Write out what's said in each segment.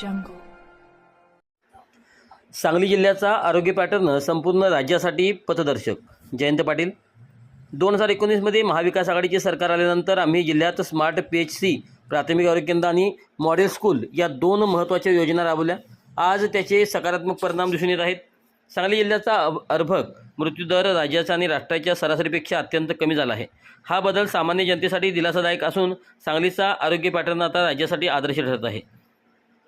jungle. Sangli जिल्ह्याचा आरोग्य pattern संपूर्ण राज्यासाठी पथदर्शक. जयंत पाटील. 2019 मध्ये महाविकास आघाडीचे सरकार आल्यानंतर आम्ही जिल्ह्यात स्मार्ट PHC प्राथमिक आरोग्य केंद्र आणि मॉडेल स्कूल या दोन महत्त्वाच्या योजना राबवल्या. आज त्याचे सकारात्मक परिणाम दिसून येत आहेत. सांगली जिल्ह्याचा अर्भक मृत्यूदर राज्याचा आणि राष्ट्राच्या सरासरीपेक्षा अत्यंत कमी झाला आहे. हा बदल सामान्य जनतेसाठी दिलासादायक असून सांगलीचा आरोग्य पॅटर्न आता राज्यासाठी आदर्श ठरत आहे,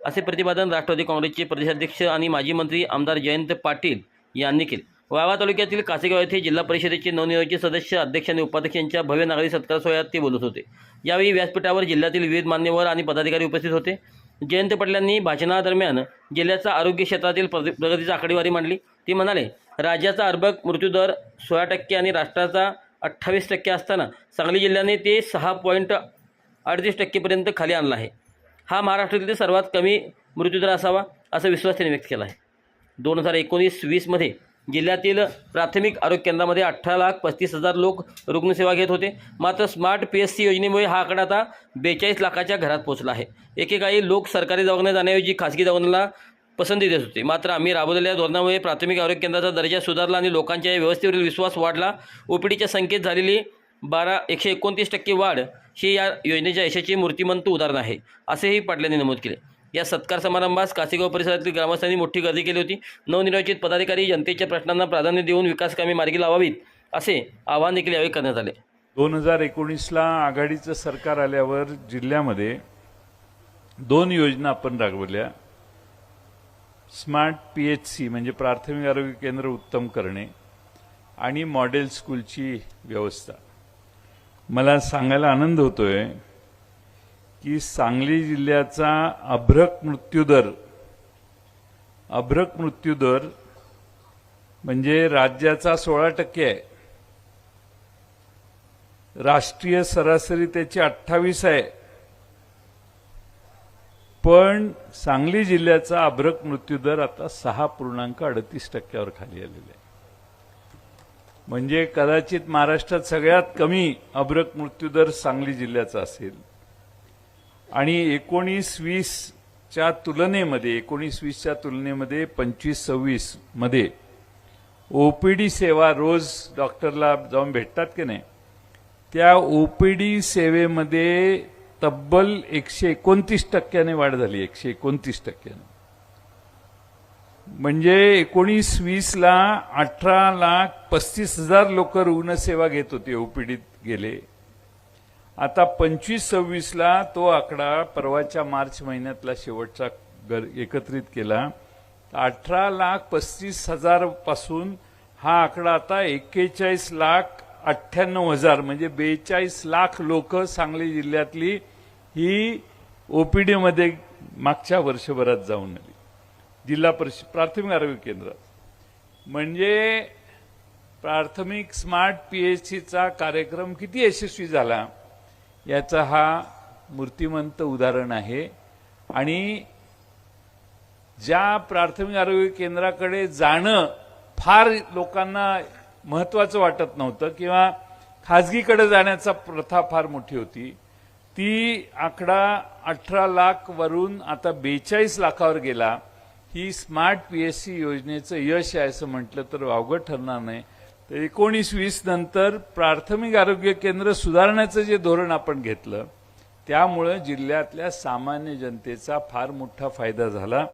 असे प्रतिपादन राष्ट्रवादी काँग्रेसचे प्रदेशाध्यक्ष आणि माजी मंत्री आमदार जयंत पाटील यांनी केले. वाळवा तालुक्यातील कासेगाव येथे जिल्हा परिषदेचे नवनिर्वाचित सदस्य, अध्यक्ष आणि उपाध्यक्ष यांच्या भव्य नागरी सत्कार सोहळ्यात ते बोलत होते. यावेळी व्यासपीठावर जिल्ह्यातील विविध मान्यवर आणि पदाधिकारी उपस्थित होते. जयंत पाटील यांनी भाषणादरम्यान जिल्ह्याचा आरोग्य क्षेत्रातील प्रगतीची आकडेवारी मांडली. ते म्हणाले, राज्याचा अर्भक मृत्यूदर 16% आणि राष्ट्राचा 28% असताना सांगली जिल्ह्याने ते 6.38% पर्यंत खाली आणला आहे. हा महाराष्ट्रातील सर्वात कमी मृत्यूदर असावा असा विश्वास त्यांनी व्यक्त केला आहे. 2019-20 मध्ये जिल्ह्यातील प्राथमिक आरोग्य केंद्रामध्ये 18,35,000 लोक रुग्णसेवा घेत होते. मात्र स्मार्ट PHC योजनेमुळे हा आकडा आता 42 लाखाच्या घरात पोहोचला आहे. एकेकाळी लोक सरकारी दवाखान्यात जाण्याऐवजी खासगी दवाखान्याला पसंती देत होते. मात्र आम्ही राबवलेल्या धोरणामुळे प्राथमिक आरोग्य केंद्राचा दर्जा सुधारला आणि लोकांच्या या व्यवस्थेवरील विश्वास वाढला. OPDच्या संख्येत झालेली 129% वाढ ही या योजनेच्या यशाची मूर्तिमंत उदाहरण आहे, असेही पाटलांनी नमूद केले. या सत्कार समारंभास कासेगाव परिसरातील ग्रामस्थांनी मोठी गर्दी केली होती. नवनिर्वाचित पदाधिकारी जनतेच्या प्रश्नांना प्राधान्य देऊन विकासकामे मार्गी लावावीत असे आवाहन देखील यावेळी करण्यात आले. 2019ला आघाडीचं सरकार आल्यावर जिल्ह्यामध्ये 2 योजना आपण राबवल्या. स्मार्ट PHC म्हणजे प्राथमिक आरोग्य केंद्र उत्तम करणे आणि मॉडेल स्कूलची व्यवस्था. मला सांगायला आनंद होतोय की सांगली जिल्ह्याचा अभ्रक मृत्यूदर म्हणजे राज्याचा 16% आहे. राष्ट्रीय सरासरी त्याची 28 आहे. पण सांगली जिल्ह्याचा अभ्रक मृत्यूदर आता 6.38% खाली आलेला आहे. म्हणजे कदाचित महाराष्ट्रात सगळ्यात कमी अभ्रक मृत्यूदर सांगली जिल्ह्याचा असेल. आणि 19-20च्या तुलनेमध्ये 25-26 मध्ये OPD सेवा रोज डॉक्टरला जाऊन भेटतात की नाही, त्या OPD सेवेमध्ये तब्बल 129% वाढ झाली. 129%. म्हणजे 19-20ला 18,35,000 लोक रुग्णसेवा घेत होते, OPDत गेले. आता 25-26ला तो आकडा परवाच्या मार्च महिन्यातला शेवटचा एकत्रित केला. 18,35,000 पासून हा आकडा आता 41,98,000 म्हणजे 42 लाख लोक सांगली जिल्ह्यातली ही OPD मध्ये मागच्या वर्षभरात जाऊन आली जिल्हा परिषद प्राथमिक आरोग्य केंद्रात. म्हणजे प्राथमिक स्मार्ट PHCचा कार्यक्रम किती यशस्वी झाला याचा हा मूर्तिमंत उदाहरण आहे. आणि ज्या प्राथमिक आरोग्य केंद्राकडे जाणं फार लोकांना महत्त्वाचं वाटत नव्हतं किंवा खाजगीकडे जाण्याचा प्रथा फार मोठी होती, ती आकडा 18 लाख वरून आता 42 लाखावर गेला. ही स्मार्ट PHC योजनेचं यश आहे असं म्हटलं तर वावगं ठरणार नाही. तर 19-20 नंतर प्राथमिक आरोग्य केंद्र सुधारण्याचं जे धोरण आपण घेतलं त्यामुळे जिल्ह्यातल्या सामान्य जनतेचा फार मोठा फायदा झाला.